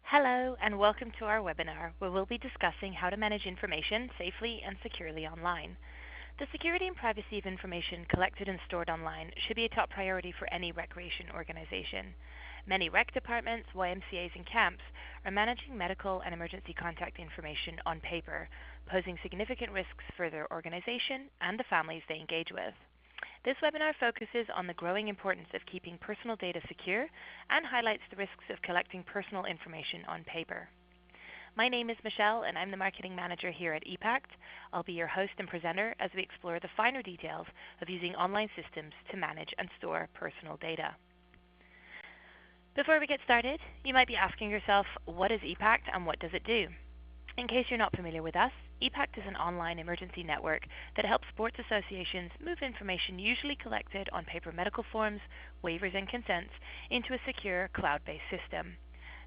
Hello and welcome to our webinar where we'll be discussing how to manage information safely and securely online. The security and privacy of information collected and stored online should be a top priority for any recreation organization. Many rec departments, YMCAs and camps are managing medical and emergency contact information on paper, posing significant risks for their organization and the families they engage with. This webinar focuses on the growing importance of keeping personal data secure and highlights the risks of collecting personal information on paper. My name is Michelle and I'm the Marketing Manager here at Pact. I'll be your host and presenter as we explore the finer details of using online systems to manage and store personal data. Before we get started, you might be asking yourself, what is Pact and what does it do? In case you're not familiar with us, Pact is an online emergency network that helps sports associations move information usually collected on paper medical forms, waivers and consents into a secure cloud-based system.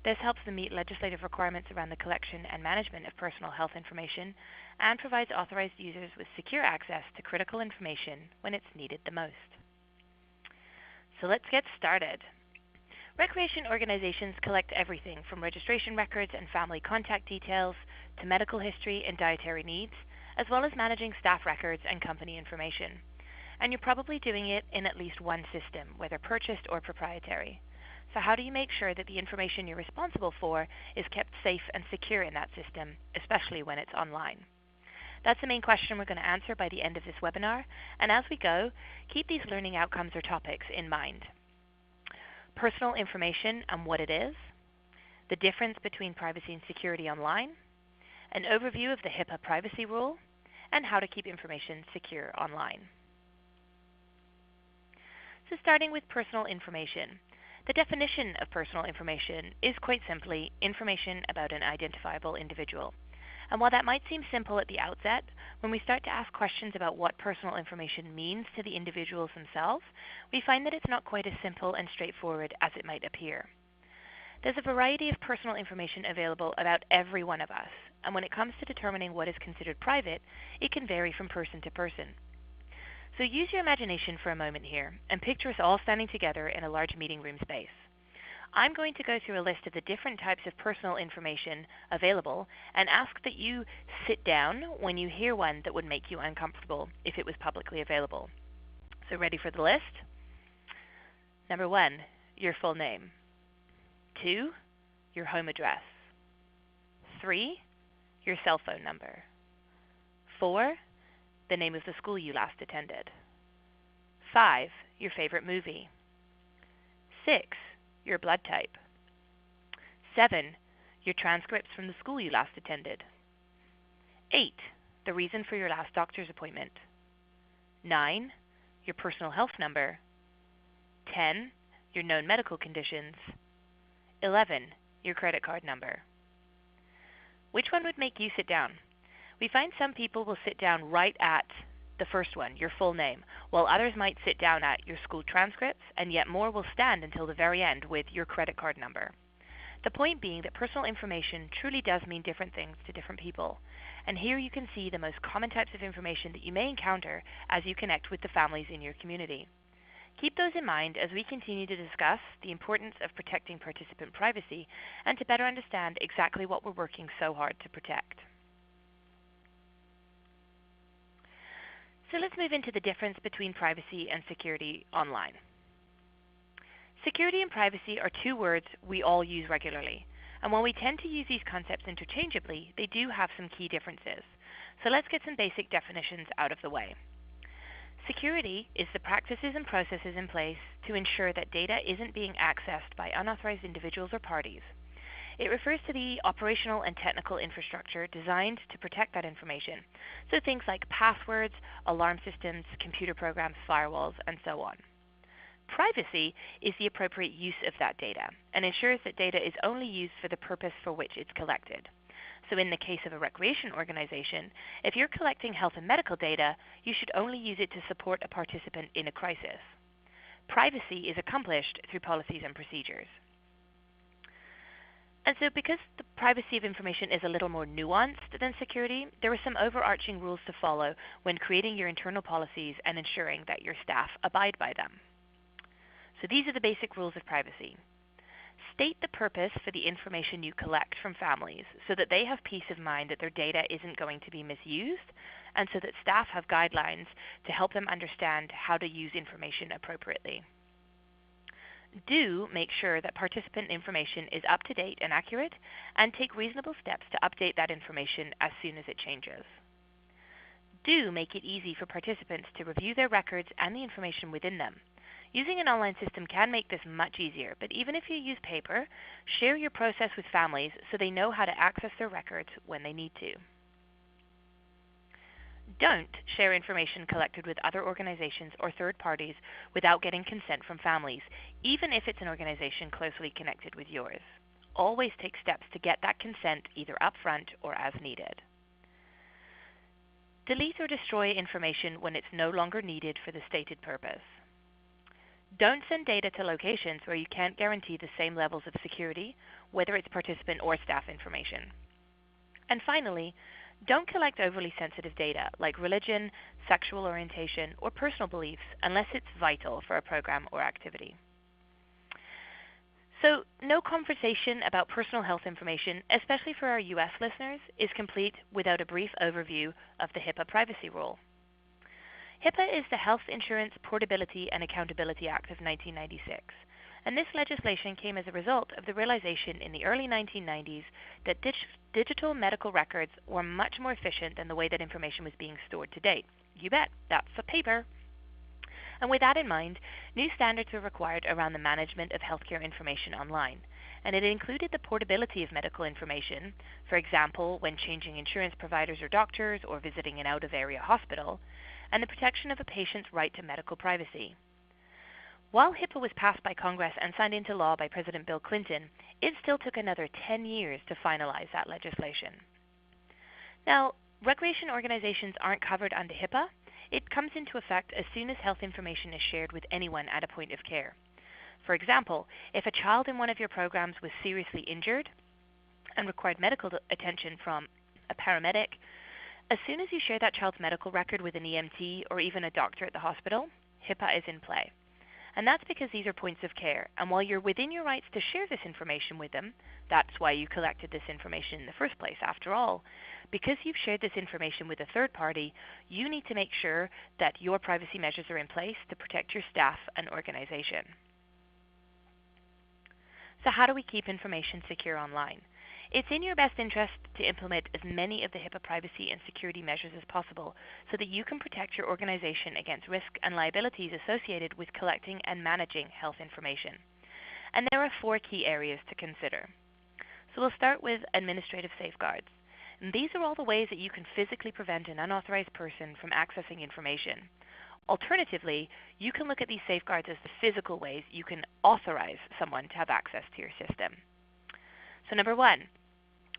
This helps them meet legislative requirements around the collection and management of personal health information and provides authorized users with secure access to critical information when it's needed the most. So let's get started. Recreation organizations collect everything from registration records and family contact details to medical history and dietary needs, as well as managing staff records and company information. And you're probably doing it in at least one system, whether purchased or proprietary. So how do you make sure that the information you're responsible for is kept safe and secure in that system, especially when it's online? That's the main question we're going to answer by the end of this webinar, and as we go, keep these learning outcomes or topics in mind. Personal information and what it is, the difference between privacy and security online, an overview of the HIPAA Privacy Rule, and how to keep information secure online. So starting with personal information. The definition of personal information is quite simply information about an identifiable individual. And while that might seem simple at the outset, when we start to ask questions about what personal information means to the individuals themselves, we find that it's not quite as simple and straightforward as it might appear. There's a variety of personal information available about every one of us, and when it comes to determining what is considered private, it can vary from person to person. So use your imagination for a moment here, and picture us all standing together in a large meeting room space. I'm going to go through a list of the different types of personal information available and ask that you sit down when you hear one that would make you uncomfortable if it was publicly available. So ready for the list? Number 1, your full name. 2, your home address. 3, your cell phone number. 4, the name of the school you last attended. 5, your favorite movie. 6, your blood type. 7, your transcripts from the school you last attended. 8, the reason for your last doctor's appointment. 9, your personal health number. 10, your known medical conditions. 11, your credit card number. Which one would make you sit down? We find some people will sit down right at the first one, your full name, while others might sit down at your school transcripts, and yet more will stand until the very end with your credit card number. The point being that personal information truly does mean different things to different people, and here you can see the most common types of information that you may encounter as you connect with the families in your community. Keep those in mind as we continue to discuss the importance of protecting participant privacy and to better understand exactly what we're working so hard to protect. So let's move into the difference between privacy and security online. Security and privacy are two words we all use regularly, and while we tend to use these concepts interchangeably, they do have some key differences. So let's get some basic definitions out of the way. Security is the practices and processes in place to ensure that data isn't being accessed by unauthorized individuals or parties. It refers to the operational and technical infrastructure designed to protect that information, so things like passwords, alarm systems, computer programs, firewalls, and so on. Privacy is the appropriate use of that data and ensures that data is only used for the purpose for which it's collected. So in the case of a recreation organization, if you're collecting health and medical data, you should only use it to support a participant in a crisis. Privacy is accomplished through policies and procedures. And so because the privacy of information is a little more nuanced than security, there are some overarching rules to follow when creating your internal policies and ensuring that your staff abide by them. So these are the basic rules of privacy. State the purpose for the information you collect from families so that they have peace of mind that their data isn't going to be misused, and so that staff have guidelines to help them understand how to use information appropriately. Do make sure that participant information is up to date and accurate, and take reasonable steps to update that information as soon as it changes. Do make it easy for participants to review their records and the information within them. Using an online system can make this much easier, but even if you use paper, share your process with families so they know how to access their records when they need to. Don't share information collected with other organizations or third parties without getting consent from families, even if it's an organization closely connected with yours. Always take steps to get that consent either upfront or as needed. Delete or destroy information when it's no longer needed for the stated purpose. Don't send data to locations where you can't guarantee the same levels of security, whether it's participant or staff information. And finally, don't collect overly sensitive data like religion, sexual orientation, or personal beliefs unless it's vital for a program or activity. So, no conversation about personal health information, especially for our US listeners, is complete without a brief overview of the HIPAA Privacy Rule. HIPAA is the Health Insurance Portability and Accountability Act of 1996, and this legislation came as a result of the realization in the early 1990s that digital medical records were much more efficient than the way that information was being stored to date. You bet, that's a paper. And with that in mind, new standards were required around the management of healthcare information online, and it included the portability of medical information, for example, when changing insurance providers or doctors or visiting an out-of-area hospital, and the protection of a patient's right to medical privacy. While HIPAA was passed by Congress and signed into law by President Bill Clinton, it still took another 10 years to finalize that legislation. Now, recreation organizations aren't covered under HIPAA. It comes into effect as soon as health information is shared with anyone at a point of care. For example, if a child in one of your programs was seriously injured and required medical attention from a paramedic, as soon as you share that child's medical record with an EMT or even a doctor at the hospital, HIPAA is in play. And that's because these are points of care, and while you're within your rights to share this information with them, that's why you collected this information in the first place after all, because you've shared this information with a third party, you need to make sure that your privacy measures are in place to protect your staff and organization. So how do we keep information secure online? It's in your best interest to implement as many of the HIPAA privacy and security measures as possible so that you can protect your organization against risk and liabilities associated with collecting and managing health information. And there are 4 key areas to consider. So we'll start with administrative safeguards. And these are all the ways that you can physically prevent an unauthorized person from accessing information. Alternatively, you can look at these safeguards as the physical ways you can authorize someone to have access to your system. So number 1,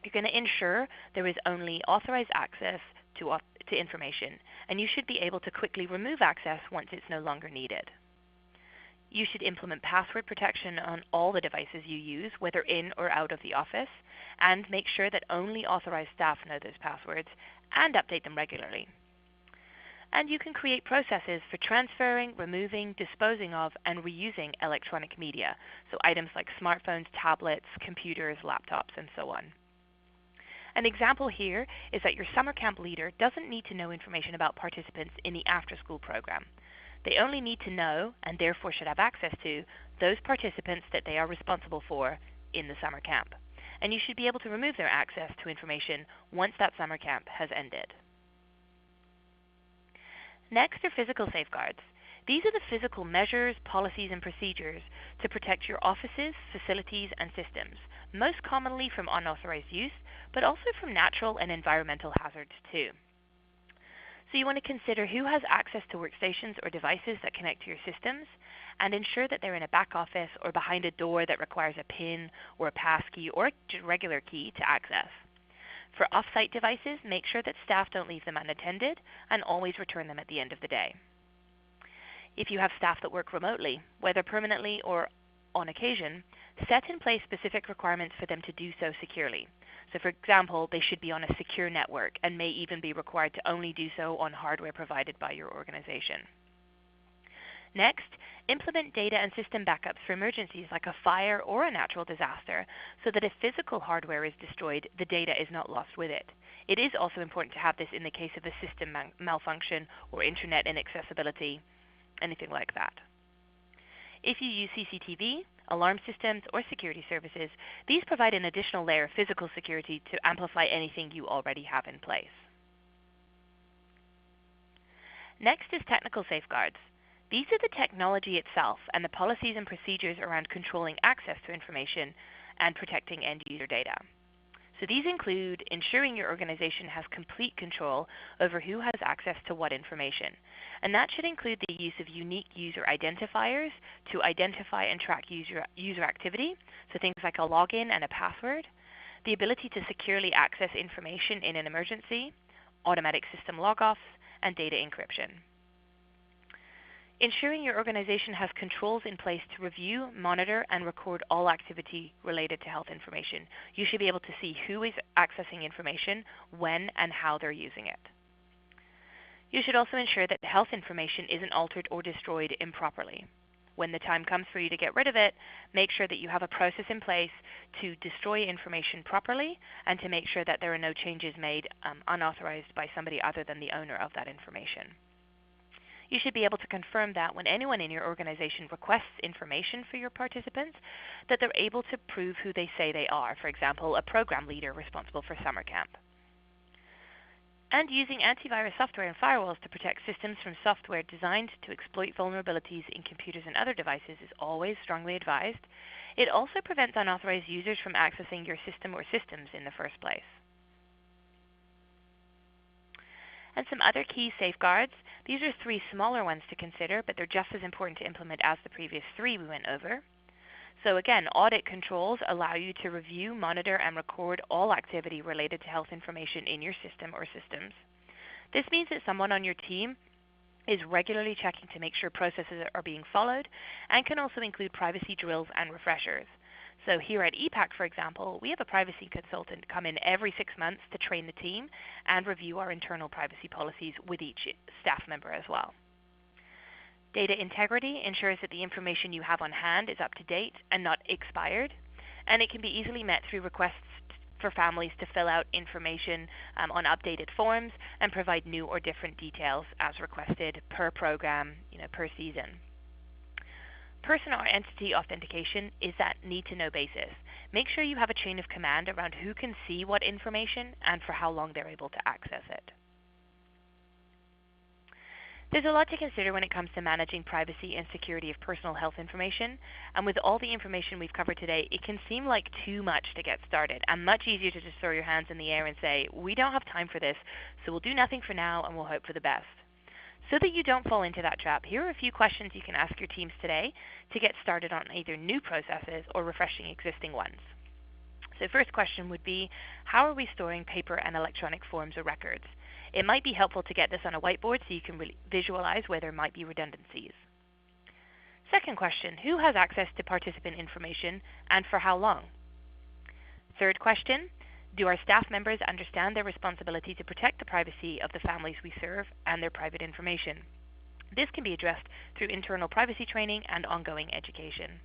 you're going to ensure there is only authorized access to information, and you should be able to quickly remove access once it's no longer needed. You should implement password protection on all the devices you use, whether in or out of the office, and make sure that only authorized staff know those passwords, and update them regularly. And you can create processes for transferring, removing, disposing of, and reusing electronic media, so items like smartphones, tablets, computers, laptops, and so on. An example here is that your summer camp leader doesn't need to know information about participants in the after-school program. They only need to know, and therefore should have access to, those participants that they are responsible for in the summer camp. And you should be able to remove their access to information once that summer camp has ended. Next are physical safeguards. These are the physical measures, policies, and procedures to protect your offices, facilities, and systems, most commonly from unauthorized use, but also from natural and environmental hazards too. So you want to consider who has access to workstations or devices that connect to your systems, and ensure that they're in a back office or behind a door that requires a PIN or a passkey or a regular key to access. For off-site devices, make sure that staff don't leave them unattended and always return them at the end of the day. If you have staff that work remotely, whether permanently or on occasion, set in place specific requirements for them to do so securely. So for example, they should be on a secure network and may even be required to only do so on hardware provided by your organization. Next, implement data and system backups for emergencies like a fire or a natural disaster so that if physical hardware is destroyed, the data is not lost with it. It is also important to have this in the case of a system malfunction or internet inaccessibility, anything like that. If you use CCTV, alarm systems, or security services, these provide an additional layer of physical security to amplify anything you already have in place. Next is technical safeguards. These are the technology itself and the policies and procedures around controlling access to information and protecting end-user data. So these include ensuring your organization has complete control over who has access to what information. And that should include the use of unique user identifiers to identify and track user activity, so things like a login and a password, the ability to securely access information in an emergency, automatic system logoffs, and data encryption. Ensuring your organization has controls in place to review, monitor, and record all activity related to health information. You should be able to see who is accessing information, when, and how they're using it. You should also ensure that the health information isn't altered or destroyed improperly. When the time comes for you to get rid of it, make sure that you have a process in place to destroy information properly and to make sure that there are no changes made unauthorized by somebody other than the owner of that information. You should be able to confirm that when anyone in your organization requests information for your participants, that they're able to prove who they say they are, for example, a program leader responsible for summer camp. And using antivirus software and firewalls to protect systems from software designed to exploit vulnerabilities in computers and other devices is always strongly advised. It also prevents unauthorized users from accessing your system or systems in the first place. And some other key safeguards. These are 3 smaller ones to consider, but they're just as important to implement as the previous 3 we went over. So again, audit controls allow you to review, monitor, and record all activity related to health information in your system or systems. This means that someone on your team is regularly checking to make sure processes are being followed, and can also include privacy drills and refreshers. So here at EPAC, for example, we have a privacy consultant come in every 6 months to train the team and review our internal privacy policies with each staff member as well. Data integrity ensures that the information you have on hand is up to date and not expired, and it can be easily met through requests for families to fill out information on updated forms and provide new or different details as requested per program, per season. Person or entity authentication is that need-to-know basis. Make sure you have a chain of command around who can see what information and for how long they're able to access it. There's a lot to consider when it comes to managing privacy and security of personal health information, and with all the information we've covered today, it can seem like too much to get started, and much easier to just throw your hands in the air and say, we don't have time for this, so we'll do nothing for now and we'll hope for the best. So that you don't fall into that trap, here are a few questions you can ask your teams today to get started on either new processes or refreshing existing ones. So first question would be, how are we storing paper and electronic forms or records? It might be helpful to get this on a whiteboard so you can visualize where there might be redundancies. Second question, who has access to participant information and for how long? Third question, do our staff members understand their responsibility to protect the privacy of the families we serve and their private information? This can be addressed through internal privacy training and ongoing education.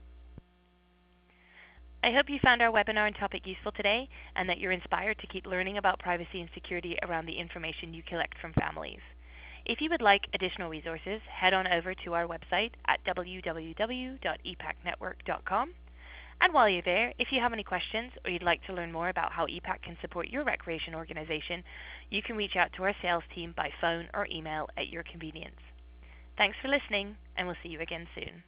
I hope you found our webinar and topic useful today and that you're inspired to keep learning about privacy and security around the information you collect from families. If you would like additional resources, head on over to our website at www.epacnetwork.com. And while you're there, if you have any questions or you'd like to learn more about how EPAC can support your recreation organization, you can reach out to our sales team by phone or email at your convenience. Thanks for listening, and we'll see you again soon.